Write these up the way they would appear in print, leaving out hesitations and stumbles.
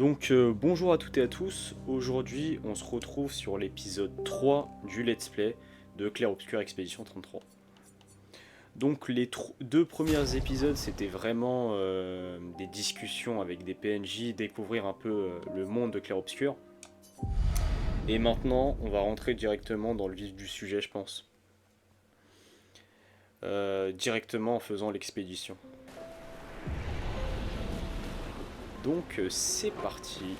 Bonjour à toutes et à tous, aujourd'hui on se retrouve sur l'épisode 3 du Let's Play de Clair Obscur Expédition 33. Donc les deux premiers épisodes c'était vraiment des discussions avec des PNJ, découvrir un peu le monde de Clair Obscur. Et maintenant on va rentrer directement dans le vif du sujet je pense. Directement en faisant l'expédition. Donc c'est parti.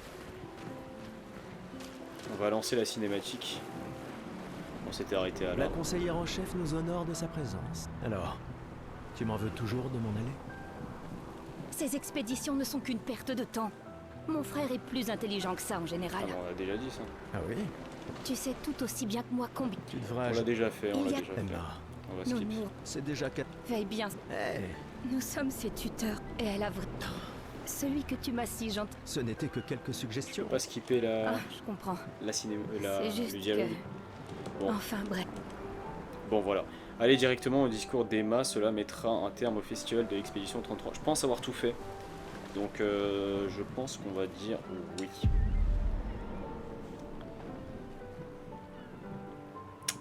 On va lancer la cinématique. On s'était arrêté à là. La conseillère en chef nous honore de sa présence. Alors, tu m'en veux toujours de m'en aller? Ces expéditions ne sont qu'une perte de temps. Mon frère est plus intelligent que ça en général. Ah, on l'a déjà dit ça. Ah oui? Tu sais tout aussi bien que moi combien... Tu devrais... On l'a déjà fait, on Il y l'a a- déjà fait. Emma, On va Nous, skip. nous, c'est déjà 4... veille bien. Hey, Nous sommes ses tuteurs. Et elle a vrai... Celui que tu m'as si gentil... ce n'était que quelques Je suggestions. peux pas skipper Ah, je comprends. la cinéma, C'est juste le dialogue. que... Bon. Enfin, bref. Bon voilà. Allez directement au discours d'Emma, cela mettra un terme au festival de l'expédition 33. Je pense avoir tout fait. Donc je pense qu'on va dire oui.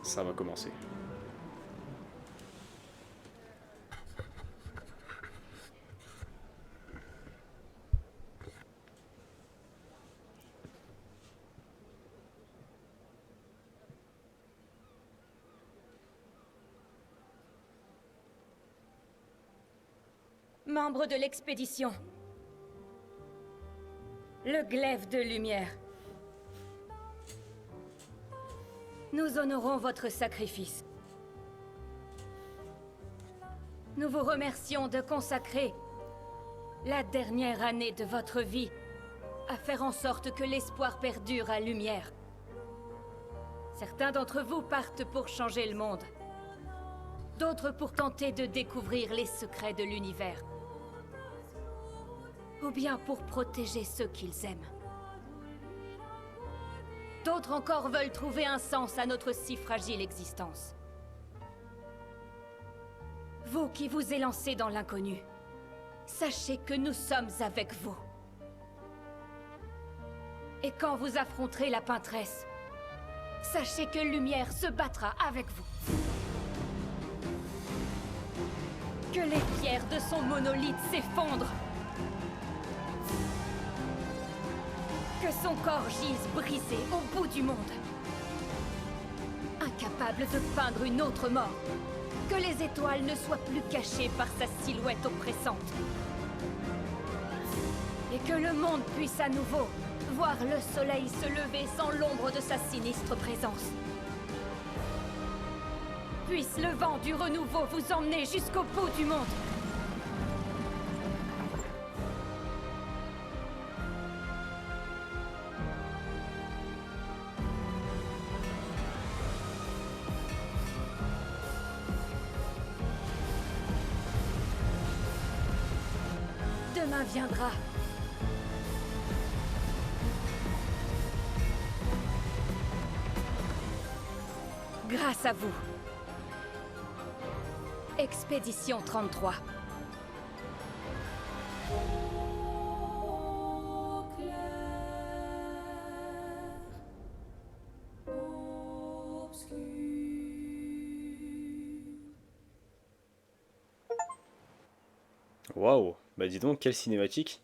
Ça va commencer. Membre de l'expédition. Le glaive de lumière. Nous honorons votre sacrifice. Nous vous remercions de consacrer la dernière année de votre vie à faire en sorte que l'espoir perdure à lumière. Certains d'entre vous partent pour changer le monde. D'autres pour tenter de découvrir les secrets de l'univers. Ou bien pour protéger ceux qu'ils aiment. D'autres encore veulent trouver un sens à notre si fragile existence. Vous qui vous élancez dans l'inconnu, sachez que nous sommes avec vous. Et quand vous affronterez la peintresse, sachez que Lumière se battra avec vous. Que les pierres de son monolithe s'effondrent. Que son corps gise brisé au bout du monde. Incapable de peindre une autre mort. Que les étoiles ne soient plus cachées par sa silhouette oppressante. Et que le monde puisse à nouveau voir le soleil se lever sans l'ombre de sa sinistre présence. Puisse le vent du renouveau vous emmener jusqu'au bout du monde. Demain viendra. Grâce à vous. Expédition 33. Waouh. Bah dis donc, quelle cinématique.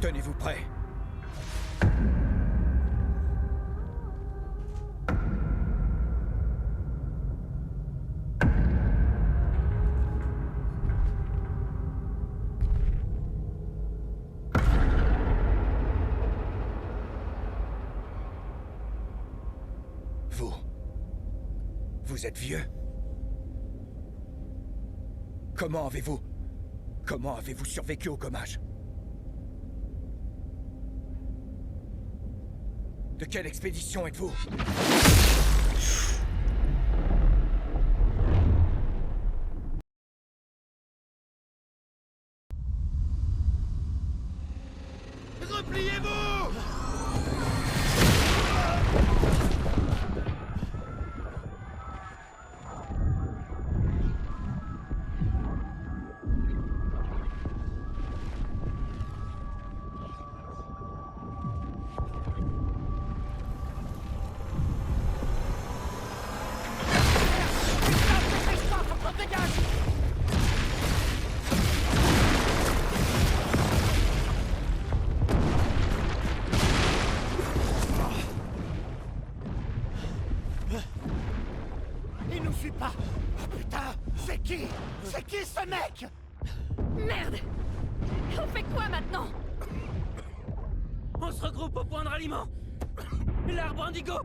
Tenez-vous prêts. Vous êtes vieux. Comment avez-vous survécu au gommage? De quelle expédition êtes-vous? Repliez-vous! Il nous suit pas! Oh putain! C'est qui? C'est qui ce mec? Merde! On fait quoi maintenant? On se regroupe au point de ralliement. L'arbre indigo.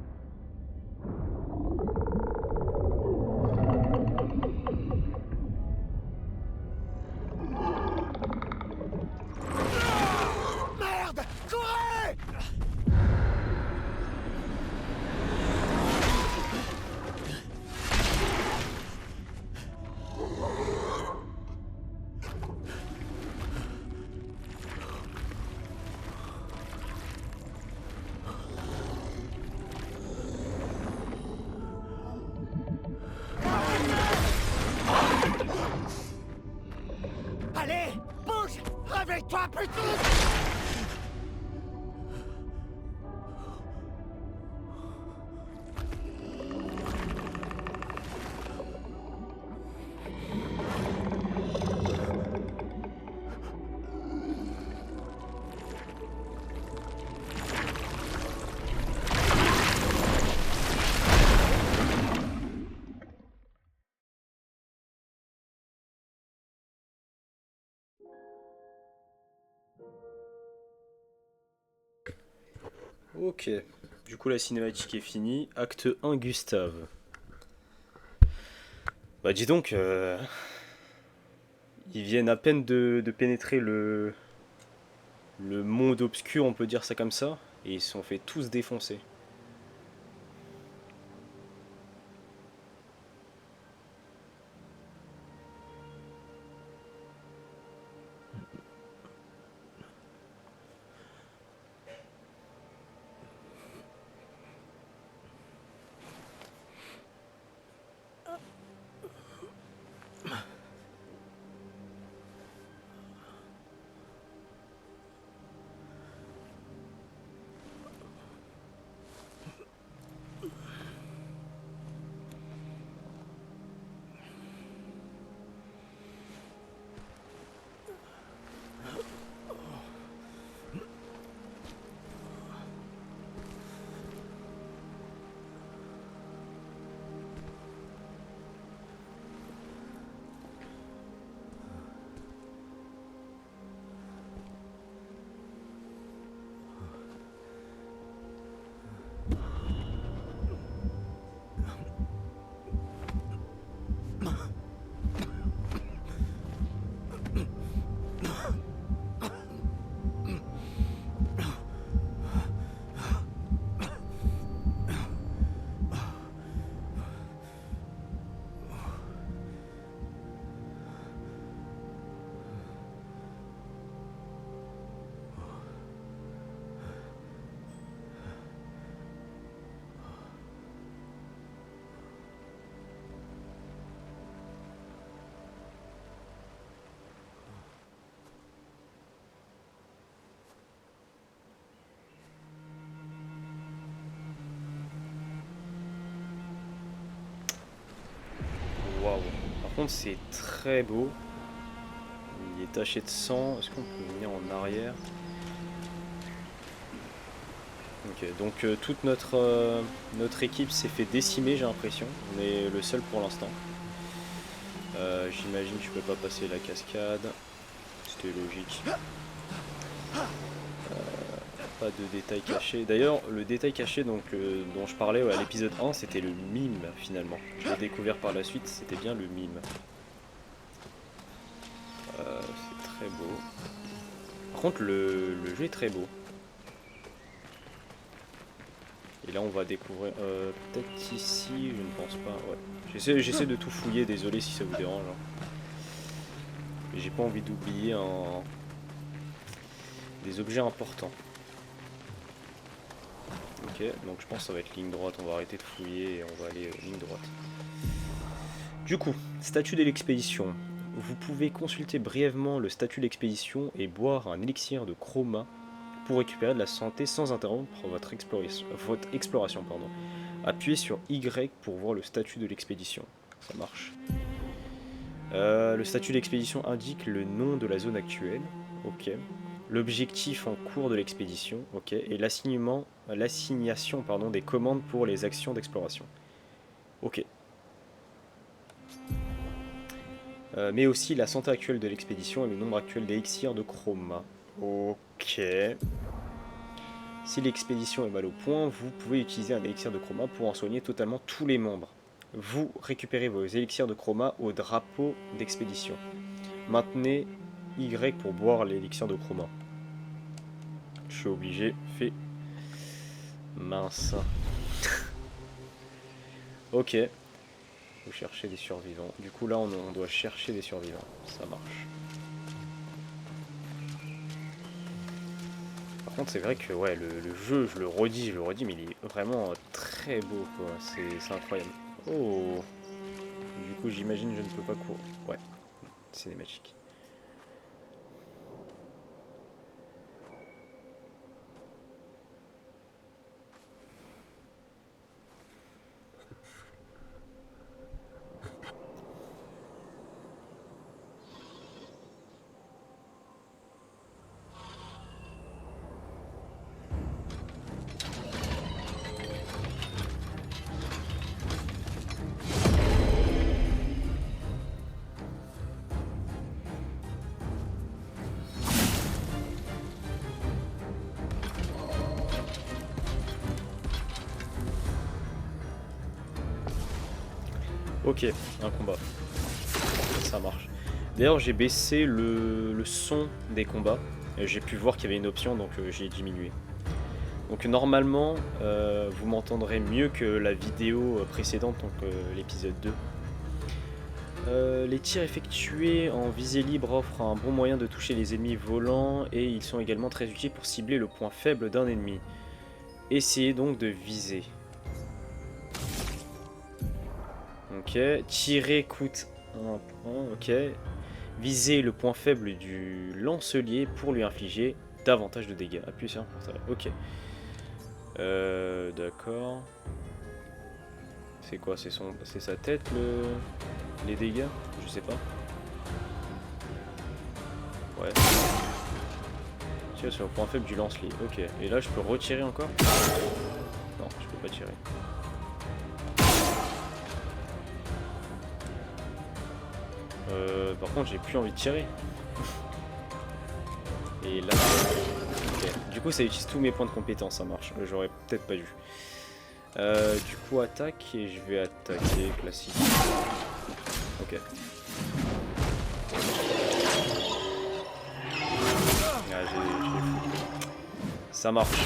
Merde! Courez! Allez! Bouge! Réveille-toi, putain! Ok, du coup la cinématique est finie. Acte 1, Gustave. Bah dis donc, ils viennent à peine de pénétrer le monde obscur, on peut dire ça comme ça, et ils se sont fait tous défoncer. Waouh. Par contre, c'est très beau. Il est taché de sang. Est-ce qu'on peut venir en arrière? Ok, donc toute notre équipe s'est fait décimer, j'ai l'impression. On est le seul pour l'instant. J'imagine que je peux pas passer la cascade. C'était logique. Pas de détails cachés. D'ailleurs, le détail caché donc, dont je parlais à l'épisode 1, c'était le mime finalement. Je l'ai découvert par la suite, c'était bien le mime. C'est très beau. Par contre, le jeu est très beau. Et là, on va découvrir... peut-être ici, je ne pense pas. Ouais. J'essaie de tout fouiller, désolé si ça vous dérange. Hein. Mais j'ai pas envie d'oublier des objets importants. Ok, donc je pense que ça va être ligne droite, on va arrêter de fouiller et on va aller ligne droite. Du coup, statut de l'expédition. Vous pouvez consulter brièvement le statut d'expédition et boire un élixir de chroma pour récupérer de la santé sans interrompre votre exploration. Appuyez sur Y pour voir le statut de l'expédition. Ça marche. Le statut d'expédition indique le nom de la zone actuelle. Ok. L'objectif en cours de l'expédition. Ok. Et l'assignation des commandes pour les actions d'exploration. Ok. Mais aussi la santé actuelle de l'expédition et le nombre actuel d'élixirs de chroma. Ok. Si l'expédition est mal au point, vous pouvez utiliser un élixir de chroma pour en soigner totalement tous les membres. Vous récupérez vos élixirs de chroma au drapeau d'expédition. Maintenez Y pour boire l'élixir de chroma. Je suis obligé, fait. Mince. Ok. Faut chercher des survivants. Du coup là on doit chercher des survivants. Ça marche. Par contre c'est vrai que ouais, le jeu, je le redis, mais il est vraiment très beau quoi. C'est incroyable. Oh. Du coup j'imagine je ne peux pas courir. Ouais. Cinématique. Ok, un combat. Ça marche. D'ailleurs, j'ai baissé le son des combats. J'ai pu voir qu'il y avait une option, donc j'ai diminué. Donc normalement, vous m'entendrez mieux que la vidéo précédente, donc l'épisode 2. Les tirs effectués en visée libre offrent un bon moyen de toucher les ennemis volants et ils sont également très utiles pour cibler le point faible d'un ennemi. Essayez donc de viser. Ok, tirer coûte un point, ok. Visez le point faible du lancelier pour lui infliger davantage de dégâts. Appuyez sur un pour ça. Ok. D'accord. C'est quoi? C'est sa tête les dégâts? Je sais pas. Ouais. Tiens sur le point faible du lance-lier. Ok. Et là je peux retirer encore? Non, je peux pas tirer. Par contre j'ai plus envie de tirer. Et là... Okay. Du coup ça utilise tous mes points de compétence, ça marche. J'aurais peut-être pas dû. Du coup attaque et je vais attaquer classique. Ok. Ah, j'ai foutu. Ça marche.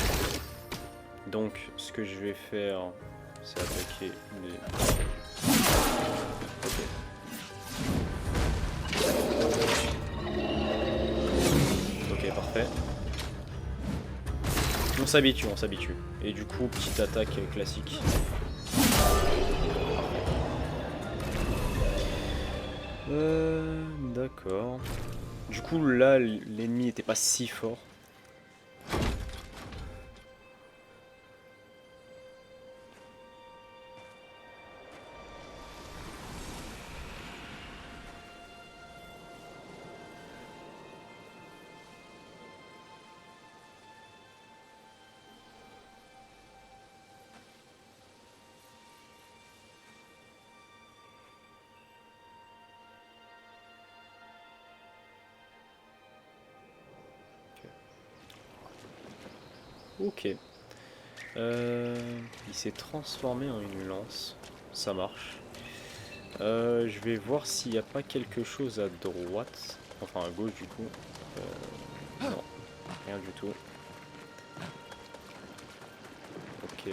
Donc ce que je vais faire c'est attaquer les... Ok. Ok, parfait. On s'habitue. Et du coup, petite attaque classique. D'accord. Du coup, là, l'ennemi n'était pas si fort. Ok. Il s'est transformé en une lance. Ça marche. Je vais voir s'il n'y a pas quelque chose à droite. Enfin à gauche du coup. Non, rien du tout. Ok,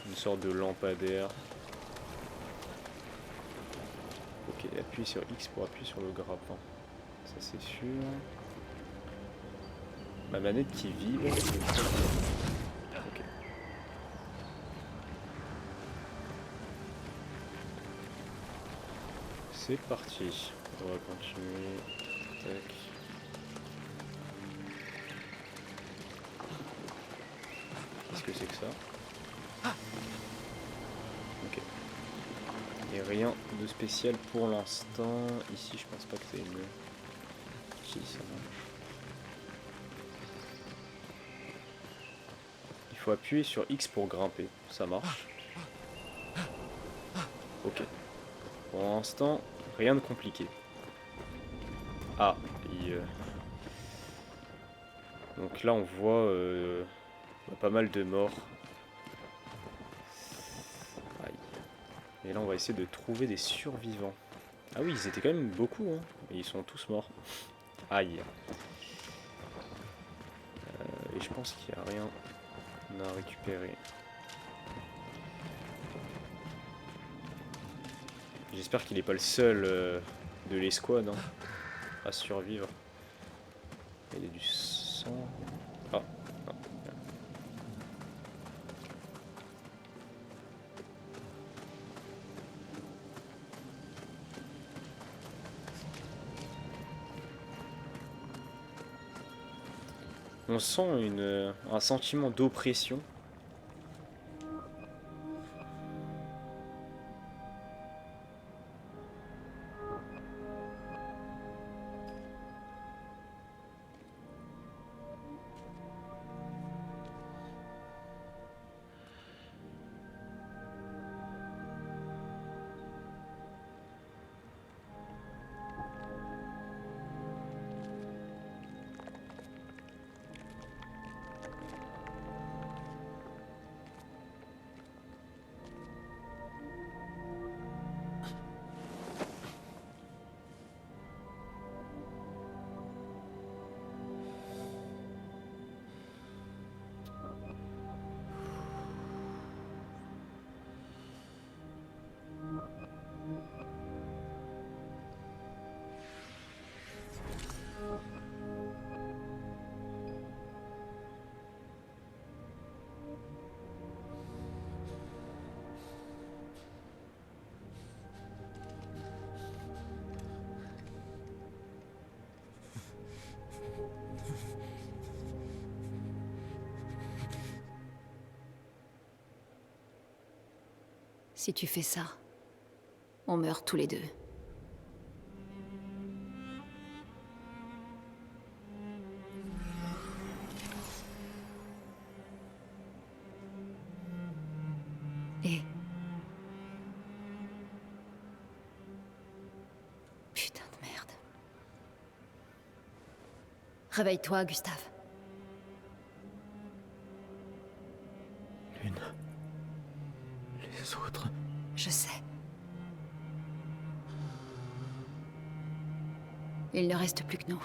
une sorte de lampadaire. Ok, appuie sur X pour appuyer sur le grappin. Ça c'est sûr. Ma manette qui vibre. Ok. C'est parti. On va continuer. Tac. Qu'est-ce que c'est que ça? Ok. Et rien de spécial pour l'instant. Ici, je pense pas que c'est une... Si, ça marche. Il faut appuyer sur X pour grimper. Ça marche. Ok. Pour l'instant, rien de compliqué. Ah, donc là on voit pas mal de morts. Aïe. Et là on va essayer de trouver des survivants. Ah oui, ils étaient quand même beaucoup, hein. Mais ils sont tous morts. Aïe. Et je pense qu'il n'y a rien à récupérer. J'espère qu'il n'est pas le seul de l'escouade hein, à survivre. Il y a du sang. Ah, non. On sent un sentiment d'oppression. Si tu fais ça, on meurt tous les deux. Et... Putain de merde. Réveille-toi, Gustave. L'une. Les autres. Je sais. Il ne reste plus que nous.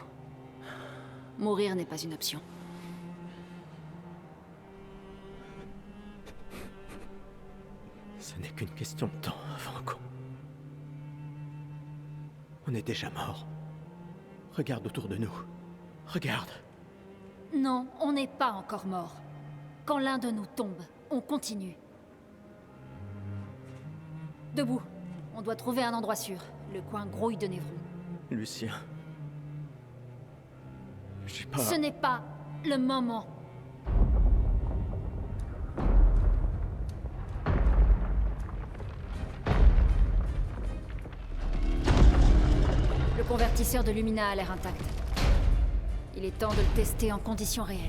Mourir n'est pas une option. Ce n'est qu'une question de temps avant qu'on... On est déjà mort. Regarde autour de nous. Regarde. Non, on n'est pas encore mort. Quand l'un de nous tombe, on continue. Debout. On doit trouver un endroit sûr. Le coin grouille de Névron. Lucien. J'ai pas... Ce n'est pas le moment. Le convertisseur de Lumina a l'air intact. Il est temps de le tester en conditions réelles.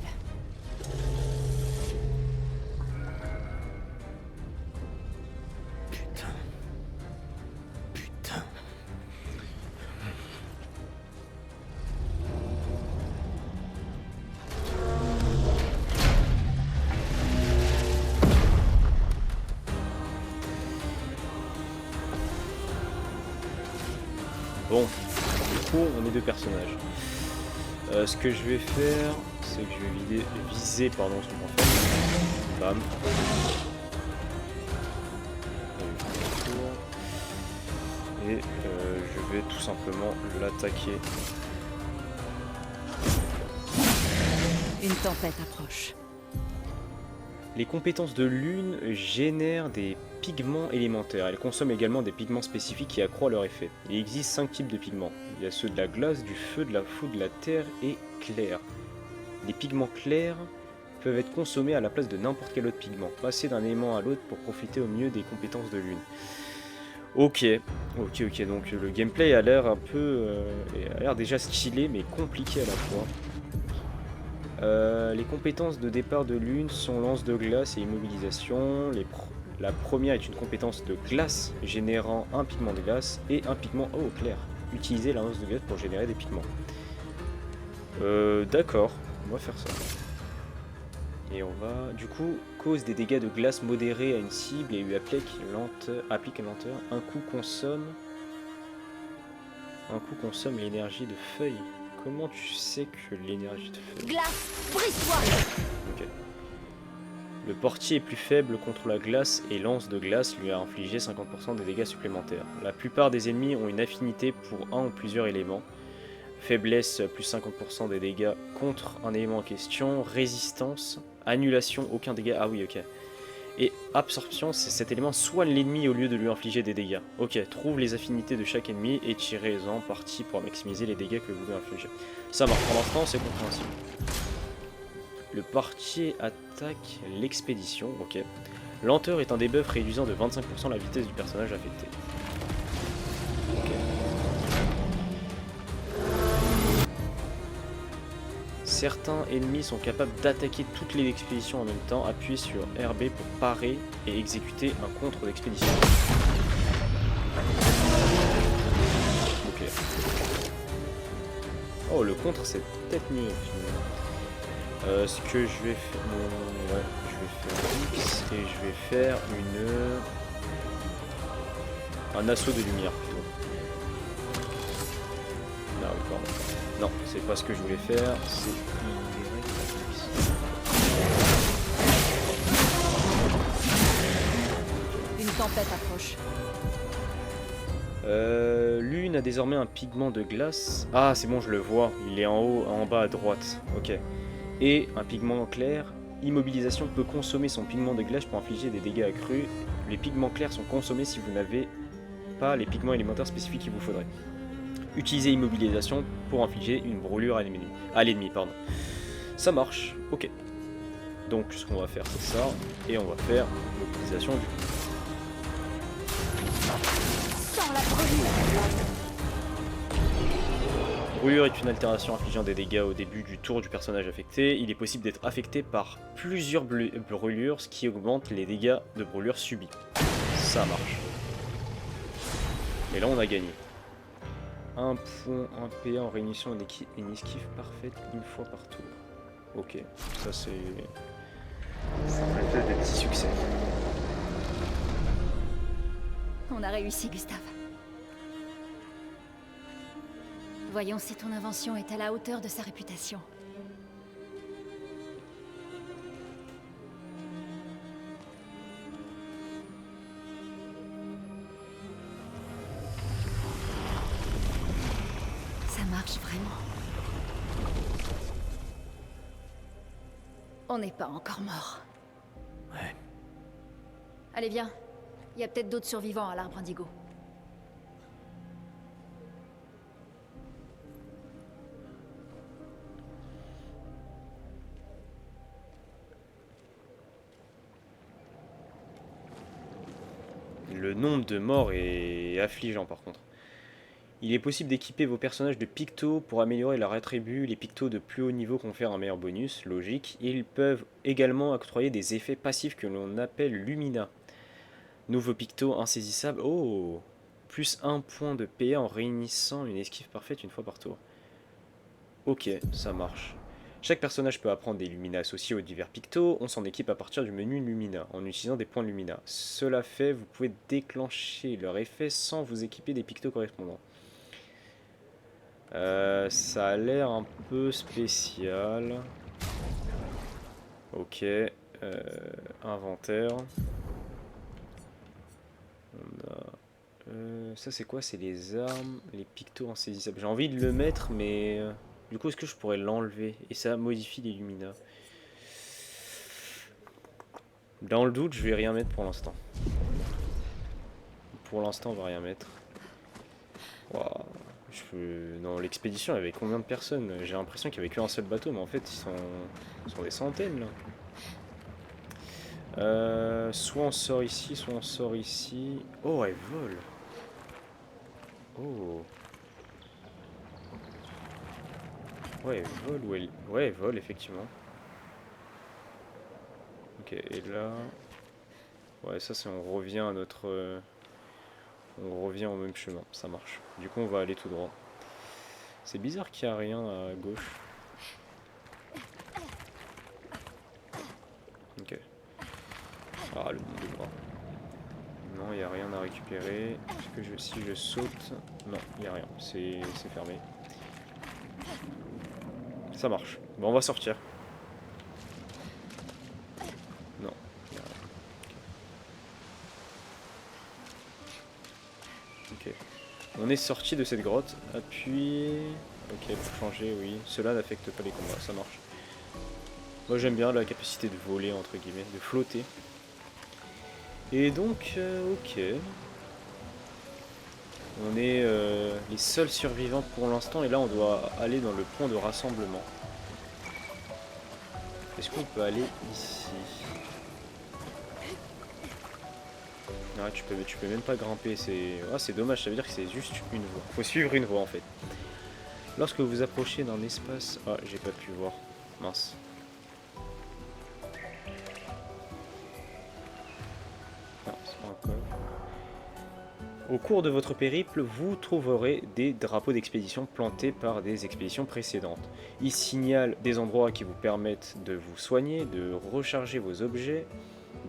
Putain. Putain. Bon, du coup, on est deux personnages. Ce que je vais faire, c'est que je vais viser son enfant. Bam. Et je vais tout simplement l'attaquer. Une tempête approche. Les compétences de Lune génèrent des pigments élémentaires. Elles consomment également des pigments spécifiques qui accroissent leur effet. Il existe 5 types de pigments. Il y a ceux de la glace, du feu, de la foudre, de la terre et clair. Les pigments clairs peuvent être consommés à la place de n'importe quel autre pigment. Passer d'un élément à l'autre pour profiter au mieux des compétences de Lune. Ok, donc le gameplay a l'air un peu... a l'air déjà stylé mais compliqué à la fois. Les compétences de départ de Lune sont lance de glace et immobilisation. La première est une compétence de glace générant un pigment de glace et un pigment clair. Utilisez la lance de glace pour générer des pigments. D'accord, on va faire ça. Et on va, du coup, cause des dégâts de glace modérés à une cible et lui applique lenteur. Un coup consomme l'énergie de feuille. Comment tu sais que l'énergie de feuille... Glace, brise-toi! Ok. Le portier est plus faible contre la glace et lance de glace lui a infligé 50% des dégâts supplémentaires. La plupart des ennemis ont une affinité pour un ou plusieurs éléments. Faiblesse plus 50% des dégâts contre un élément en question. Résistance, annulation, aucun dégât. Ah oui, ok. Et absorption, c'est cet élément soigne l'ennemi au lieu de lui infliger des dégâts. Ok, trouve les affinités de chaque ennemi et tirez-en parti pour maximiser les dégâts que vous voulez infliger. Ça marche pour l'instant, c'est compréhensible. Le portier attaque l'expédition, ok. Lenteur est un debuff réduisant de 25% la vitesse du personnage affecté. Ok. Certains ennemis sont capables d'attaquer toutes les expéditions en même temps. Appuyez sur RB pour parer et exécuter un contre d'expédition. Ok. Oh, le contre c'est peut-être mieux. Ce que je vais faire... ouais, je vais faire X et je vais faire un assaut de lumière plutôt. Ah oui, pardon. Non, c'est pas ce que je voulais faire, c'est... Une tempête approche. Lune a désormais un pigment de glace. Ah, c'est bon, je le vois. Il est en haut, en bas à droite. Ok. Et un pigment clair. Immobilisation peut consommer son pigment de glace pour infliger des dégâts accrus. Les pigments clairs sont consommés si vous n'avez pas les pigments élémentaires spécifiques qu'il vous faudrait. Utilisez immobilisation pour infliger une brûlure à l'ennemi. Ça marche, ok. Donc ce qu'on va faire c'est ça, et on va faire l'utilisation du... Sans la brûlure. Brûlure est une altération infligeant des dégâts au début du tour du personnage affecté. Il est possible d'être affecté par plusieurs brûlures, ce qui augmente les dégâts de brûlure subis. Ça marche. Et là on a gagné. Un point, un PA en réunissant une esquive parfaite une fois par tour. Ok, ça c'est... Ça fait des petits succès. On a réussi, Gustave. Voyons si ton invention est à la hauteur de sa réputation. Ça marche vraiment. On n'est pas encore mort. Ouais. Allez, viens. Il y a peut-être d'autres survivants à l'arbre indigo. Le nombre de morts est affligeant par contre. Il est possible d'équiper vos personnages de pictos pour améliorer leurs attributs. Les pictos de plus haut niveau confèrent un meilleur bonus, logique. Ils peuvent également octroyer des effets passifs que l'on appelle Lumina. Nouveau picto insaisissable. Oh, plus 1 point de PA en réunissant une esquive parfaite une fois par tour. Ok, ça marche. Chaque personnage peut apprendre des Lumina associés aux divers pictos. On s'en équipe à partir du menu Lumina, en utilisant des points Lumina. Cela fait, vous pouvez déclencher leur effet sans vous équiper des pictos correspondants. Ça a l'air un peu spécial. Ok. Inventaire. On a... ça c'est quoi? C'est les armes, les pictos insaisissables. J'ai envie de le mettre, mais... du coup, est-ce que je pourrais l'enlever? Et ça modifie les Lumina. Dans le doute, je vais rien mettre pour l'instant. Pour l'instant, on va rien mettre. Wow. Dans l'expédition, il y avait combien de personnes? J'ai l'impression qu'il n'y avait qu'un seul bateau, mais en fait, ils sont des centaines, là. Soit on sort ici, soit on sort ici. Oh, elle vole. Oh. Ouais, elle vole ou elle... Ouais, elle vole, effectivement. Ok, et là... Ouais, ça, c'est on revient à notre... on revient au même chemin, ça marche. Du coup, on va aller tout droit. C'est bizarre qu'il n'y a rien à gauche. Ok. Ah, le bout de bras. Non, il n'y a rien à récupérer. Est-ce que si je saute... Non, il n'y a rien. C'est fermé. Ça marche. Bon, on va sortir. Non. Il y a rien. Ok. On est sorti de cette grotte. Appuyez. Ok, pour changer, oui. Cela n'affecte pas les combats, ça marche. Moi j'aime bien la capacité de voler, entre guillemets, de flotter. Et donc, ok. On est les seuls survivants pour l'instant. Et là, on doit aller dans le point de rassemblement. Est-ce qu'on peut aller ici? Ah, tu peux même pas grimper, c'est dommage, ça veut dire que c'est juste une voie. Faut suivre une voie en fait. Lorsque vous vous approchez d'un espace... Ah, j'ai pas pu voir. Mince. Non, c'est pas un coffre. Au cours de votre périple, vous trouverez des drapeaux d'expédition plantés par des expéditions précédentes. Ils signalent des endroits qui vous permettent de vous soigner, de recharger vos objets,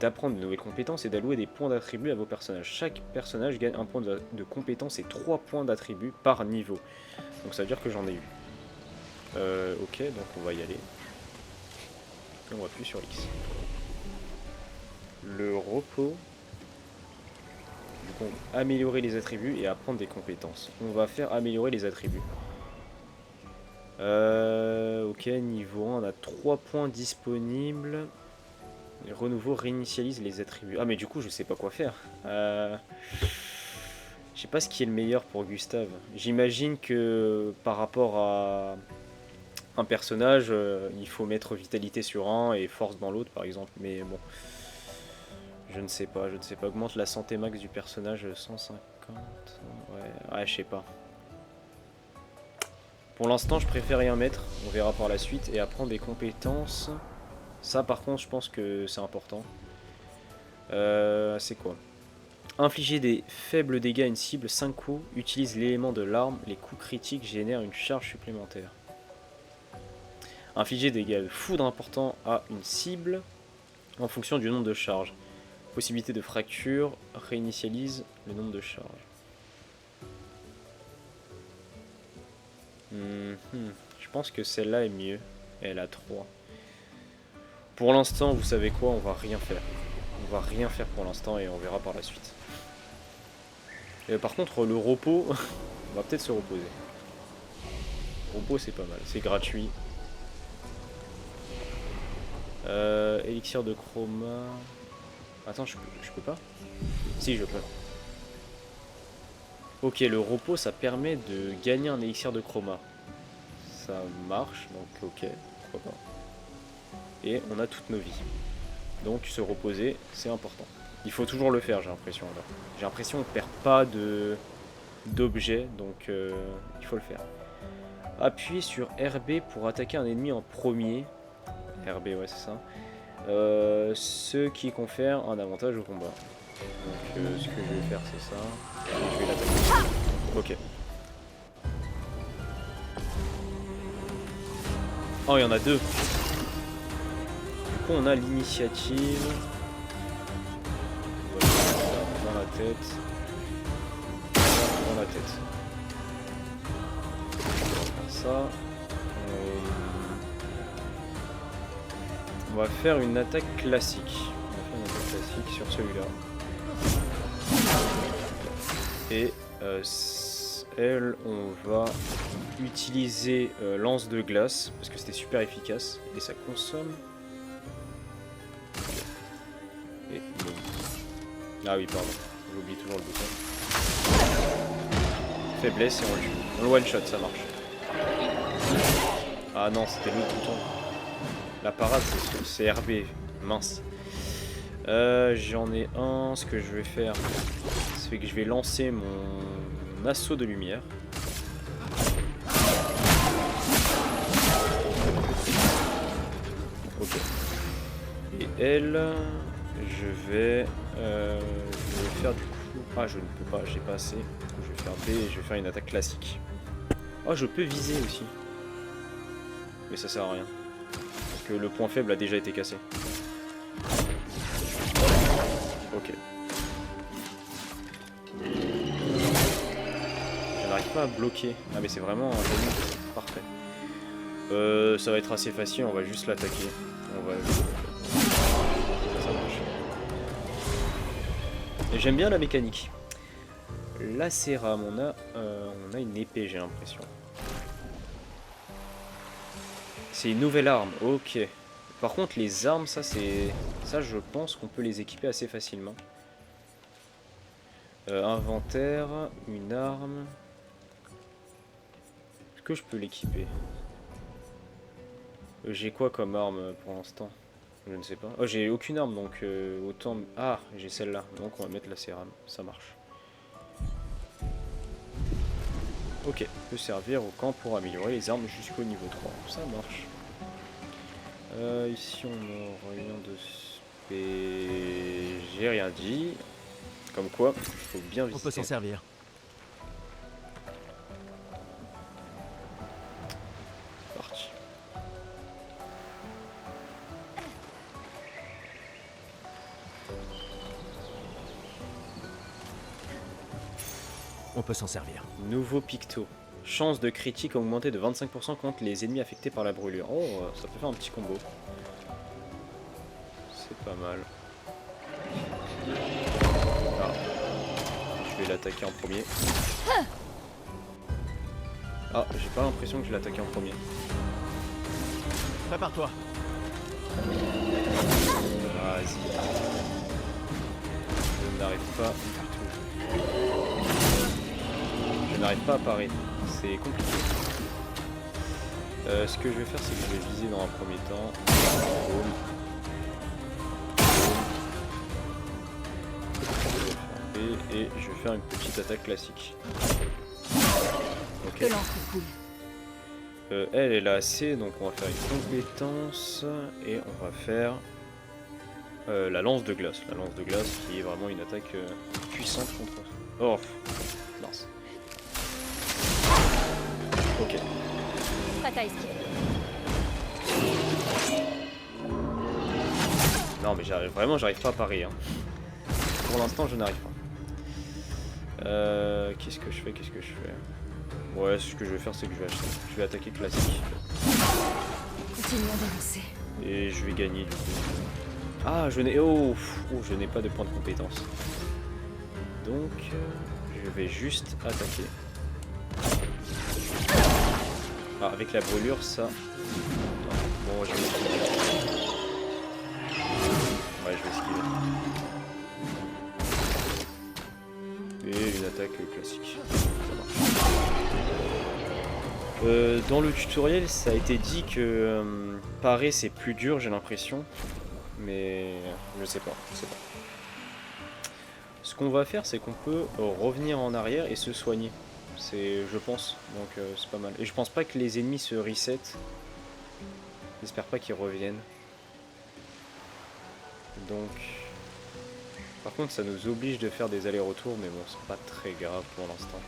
d'apprendre de nouvelles compétences et d'allouer des points d'attribut à vos personnages. Chaque personnage gagne un point de compétence et 3 points d'attribut par niveau. Donc ça veut dire que j'en ai eu. Ok, donc on va y aller. Et on appuie sur X. Le repos. Du coup, améliorer les attributs et apprendre des compétences. On va faire améliorer les attributs. Ok, niveau 1, on a 3 points disponibles. Et renouveau réinitialise les attributs. Ah mais du coup je sais pas quoi faire. Je sais pas ce qui est le meilleur pour Gustave. J'imagine que par rapport à un personnage, il faut mettre vitalité sur un et force dans l'autre par exemple. Mais bon, je ne sais pas. Augmente la santé max du personnage 150. Ouais, je sais pas. Pour l'instant je préfère rien mettre. On verra par la suite. Et apprendre des compétences. Ça par contre je pense que c'est important. C'est quoi? Infliger des faibles dégâts à une cible 5 coups. Utilise l'élément de l'arme. Les coups critiques génèrent une charge supplémentaire. Infliger des dégâts de foudre importants à une cible en fonction du nombre de charges. Possibilité de fracture. Réinitialise le nombre de charges. Je pense que celle-là est mieux. Elle a 3. Pour l'instant, vous savez quoi, on va rien faire. On va rien faire pour l'instant et on verra par la suite. Et par contre, le repos, on va peut-être se reposer. Le repos, c'est pas mal, c'est gratuit. Élixir de chroma. Attends, je peux pas? Si, je peux. Ok, le repos, ça permet de gagner un élixir de chroma. Ça marche, donc ok, pourquoi pas. Et on a toutes nos vies. Donc se reposer, c'est important. Il faut toujours le faire, j'ai l'impression. J'ai l'impression qu'on ne perd pas d'objets, donc il faut le faire. Appuyez sur RB pour attaquer un ennemi en premier. RB, ouais, c'est ça. Ce qui confère un avantage au combat. Donc ce que je vais faire, c'est ça. Et je vais l'attaquer. Ok. Oh, il y en a 2. On a l'initiative. Dans la tête. Dans la tête. ça. On va faire une attaque classique. On va faire une attaque classique sur celui-là. Et elle, on va utiliser lance de glace parce que c'était super efficace et ça consomme. Et bon. Ah oui, pardon, j'oublie toujours le bouton. Faiblesse et on le tue. On le one shot, ça marche. Ah non, c'était l'autre bouton. La parade, c'est RB, mince. J'en ai un. Ce que je vais faire, c'est que je vais lancer mon assaut de lumière. Ok. Et elle, je vais faire du coup. Ah, je ne peux pas, j'ai pas assez. Je vais faire B et je vais faire une attaque classique. Oh, je peux viser aussi. Mais ça sert à rien. Parce que le point faible a déjà été cassé. Ok. Je n'arrive pas à bloquer. Ah mais c'est vraiment un génie. Parfait. Ça va être assez facile, on va juste l'attaquer. On va... Ça marche. Et j'aime bien la mécanique. La cérame, on a une épée, j'ai l'impression. C'est une nouvelle arme, ok. Par contre, les armes, ça, je pense qu'on peut les équiper assez facilement. Inventaire, une arme. Est-ce que je peux l'équiper? J'ai quoi comme arme pour l'instant? Je ne sais pas. Oh, j'ai aucune arme, donc autant... Ah, j'ai celle-là, donc on va mettre la cérame, ça marche. Ok, peut servir au camp pour améliorer les armes jusqu'au niveau 3, ça marche. Ici on n'a rien de spé... J'ai rien dit. Comme quoi, il faut bien visiter. On peut s'en servir. Parti. On peut s'en servir. Nouveau picto. Chance de critique augmentée de 25% contre les ennemis affectés par la brûlure. Oh, ça peut faire un petit combo. C'est pas mal. Ah. Je vais l'attaquer en premier. Ah, j'ai pas l'impression que je l'ai attaqué en premier. Prépare-toi. Vas-y. Je n'arrive pas du tout. Je n'arrive pas à parer. C'est compliqué. Ce que je vais faire, c'est que je vais viser dans un premier temps. Boum. Et je vais faire une petite attaque classique. Ok. Que l'encre coule. Elle a assez, donc on va faire une compétence et on va faire la lance de glace. La lance de glace qui est vraiment une attaque puissante contre... Oh, mince. Ok. Prête à esquiver. Non mais j'arrive pas à parer. Hein. Pour l'instant je n'arrive pas. Qu'est-ce que je fais? Ouais, ce que je vais faire, c'est que je vais attaquer classique. Continue à d'avancer. Et je vais gagner du coup. Ah, je n'ai... Oh, je n'ai pas de point de compétence. Donc, je vais juste attaquer. Ah, avec la brûlure, ça... Bon, je vais esquiver. Ouais, je vais esquiver. Et une attaque classique. Ça marche. Dans le tutoriel, ça a été dit que parer c'est plus dur, j'ai l'impression. Mais je sais pas. Ce qu'on va faire, c'est qu'on peut revenir en arrière et se soigner. Je pense. Donc c'est pas mal. Et je pense pas que les ennemis se reset. J'espère pas qu'ils reviennent. Donc... Par contre, ça nous oblige de faire des allers-retours, mais bon, c'est pas très grave pour l'instant.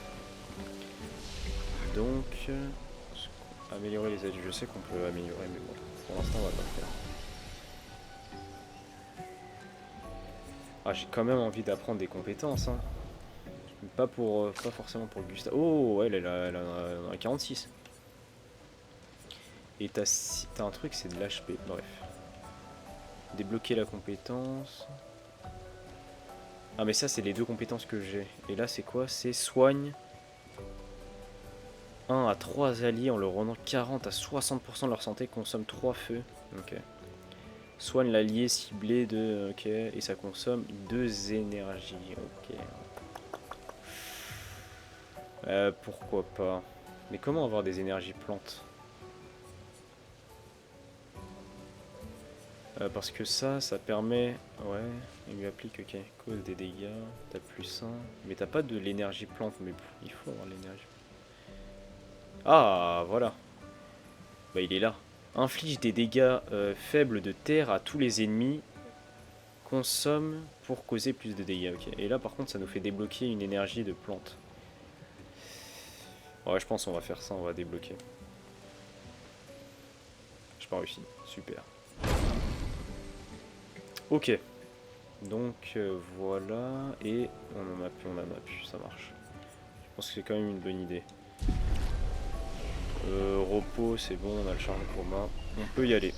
Donc... améliorer les aides, je sais qu'on peut améliorer, mais bon, pour l'instant on va pas le faire. Ah, j'ai quand même envie d'apprendre des compétences, hein. Pas forcément pour Gustave. Oh, ouais, elle a 46. Et t'as un truc, c'est de l'HP. Bref. Débloquer la compétence. Ah mais ça c'est les deux compétences que j'ai. Et là c'est quoi? C'est soigne 1 à 3 alliés en leur rendant 40 à 60% de leur santé, consomme 3 feux. Ok. Soigne l'allié ciblé de... Ok. Et ça consomme 2 énergies. Ok. Pourquoi pas. Mais comment avoir des énergies plantes? Parce que ça permet... Ouais, il lui applique, ok. Cause des dégâts, t'as +1. Mais t'as pas de l'énergie plante, mais il faut avoir l'énergie. Ah, voilà. Bah il est là. Inflige des dégâts faibles de terre à tous les ennemis. Consomme pour causer plus de dégâts, ok. Et là par contre ça nous fait débloquer une énergie de plante. Ouais, je pense qu'on va faire ça, on va débloquer. J'ai pas réussi, super. Ok, donc voilà, et on en a plus, ça marche. Je pense que c'est quand même une bonne idée. Repos, c'est bon, on a le charme chroma, on peut y aller.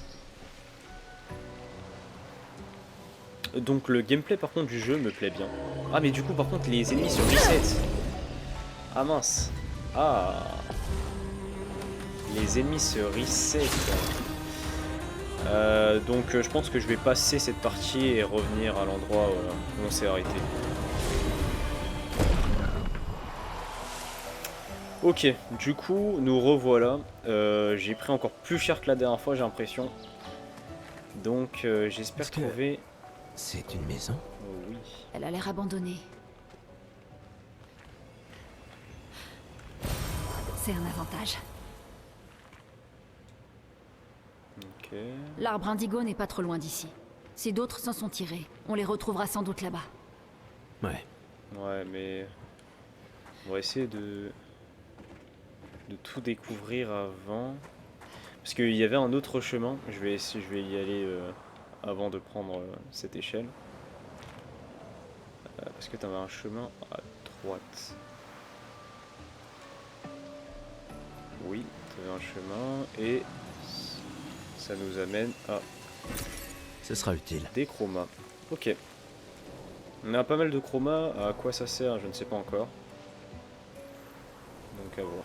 Donc le gameplay par contre du jeu me plaît bien. Ah mais du coup par contre les ennemis se reset. Ah mince. Ah. Les ennemis se reset. Donc je pense que je vais passer cette partie et revenir à l'endroit où on s'est arrêté. Ok, du coup nous revoilà. J'ai pris encore plus cher que la dernière fois, j'ai l'impression. Donc j'espère trouver... C'est une maison? Oh, oui. Elle a l'air abandonnée. C'est un avantage. Ok. L'arbre indigo n'est pas trop loin d'ici. Si d'autres s'en sont tirés, on les retrouvera sans doute là-bas. Ouais. Ouais, mais on va essayer de tout découvrir avant. Parce qu'il y avait un autre chemin. Je vais y aller avant de prendre cette échelle. Parce que tu avais un chemin à droite. Oui, tu avais un chemin et ça nous amène à... Ce sera utile. Des chromas. Ok. On a pas mal de chromas. À quoi ça sert, je ne sais pas encore. Donc à voir.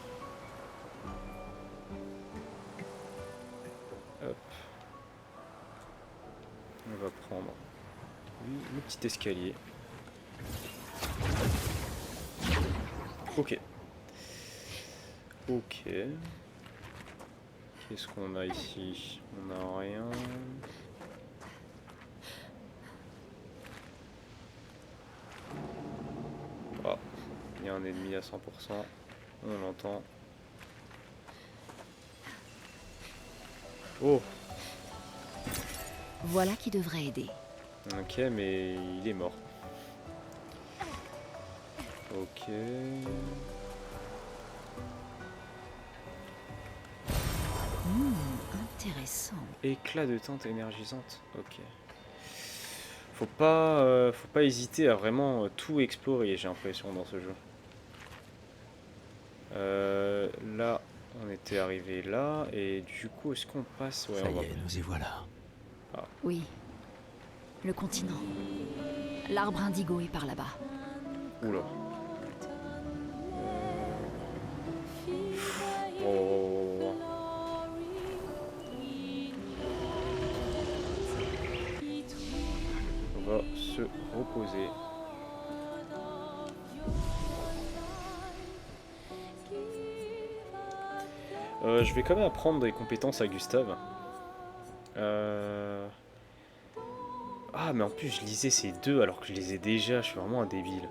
Hop. On va prendre le petit escalier. Ok. Ok. Qu'est-ce qu'on a ici? On n'a rien. Ah, il y a un ennemi à 100%. On l'entend. Oh! Voilà qui devrait aider. Ok, mais il est mort. Ok. Intéressant. Éclat de teinte énergisante. Ok. Faut pas hésiter à vraiment tout explorer, j'ai l'impression, dans ce jeu. Là, on était arrivé là, et du coup, est-ce qu'on passe? Ouais, Ça on va... y est, nous y voilà. Oui. Le continent. L'arbre indigo est par là-bas. Oula. Oh. On va se reposer. Je vais quand même apprendre des compétences à Gustave. Ah mais en plus je lisais ces deux alors que je les ai déjà, je suis vraiment un débile.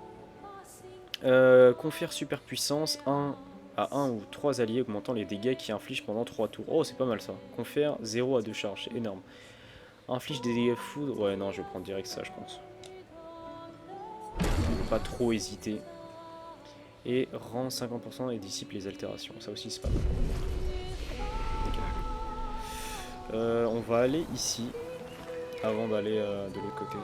Confère super puissance 1 à 1 ou 3 alliés augmentant les dégâts qui infligent pendant 3 tours. Oh c'est pas mal ça. Confère 0 à 2 charges, c'est énorme. Inflige des dégâts foudre. Ouais non je vais prendre direct ça je pense. Je vais pas trop hésiter. Et rend 50% et dissipe les altérations. Ça aussi c'est pas mal. Okay. On va aller ici. Avant d'aller de l'autre côté.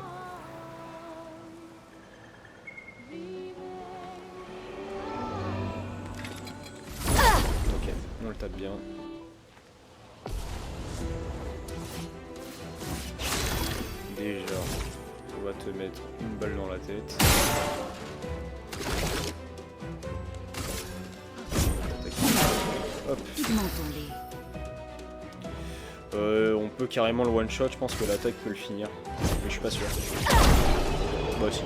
Ok, on le tape bien. te mettre une balle dans la tête. Hop. On peut carrément le one shot, je pense que l'attaque peut le finir, mais je suis pas sûr. Bah si.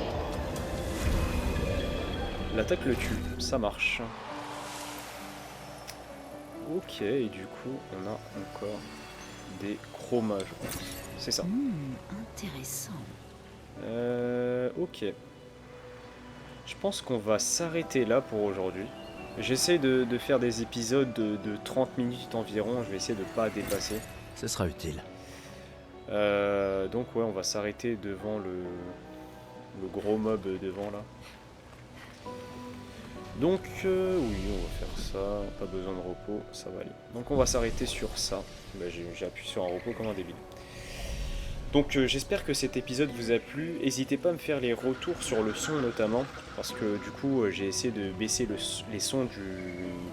L'attaque le tue, ça marche. Ok, et du coup on a encore des chromas, je pense. C'est ça. Intéressant. Ok. Je pense qu'on va s'arrêter là pour aujourd'hui. J'essaie de faire des épisodes de 30 minutes environ, je vais essayer de pas dépasser. Ce sera utile. Donc ouais, on va s'arrêter devant le gros mob devant là. Donc oui, on va faire ça, pas besoin de repos, ça va aller. Donc on va s'arrêter sur ça. Bah, j'ai appuyé sur un repos comme un débile. Donc j'espère que cet épisode vous a plu. N'hésitez pas à me faire les retours sur le son notamment, parce que du coup j'ai essayé de baisser les sons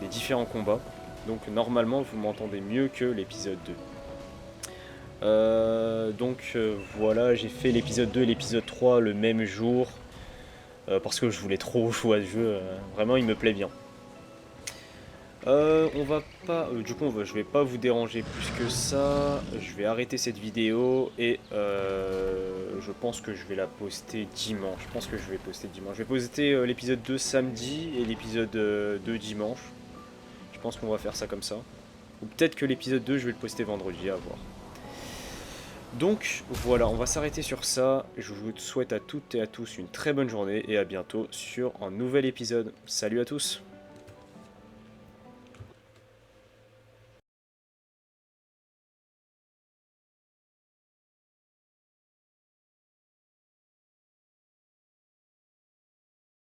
des différents combats. Donc normalement vous m'entendez mieux que l'épisode 2. Voilà, j'ai fait l'épisode 2 et l'épisode 3 le même jour. Parce que je voulais trop jouer à ce jeu, vraiment il me plaît bien. On va pas, du coup je vais pas vous déranger plus que ça, je vais arrêter cette vidéo et je pense que je vais la poster dimanche. Je vais poster l'épisode 2 samedi et l'épisode 2 dimanche. Je pense qu'on va faire ça comme ça. Ou peut-être que l'épisode 2 je vais le poster vendredi, à voir. Donc voilà, on va s'arrêter sur ça. Je vous souhaite à toutes et à tous une très bonne journée et à bientôt sur un nouvel épisode. Salut à tous!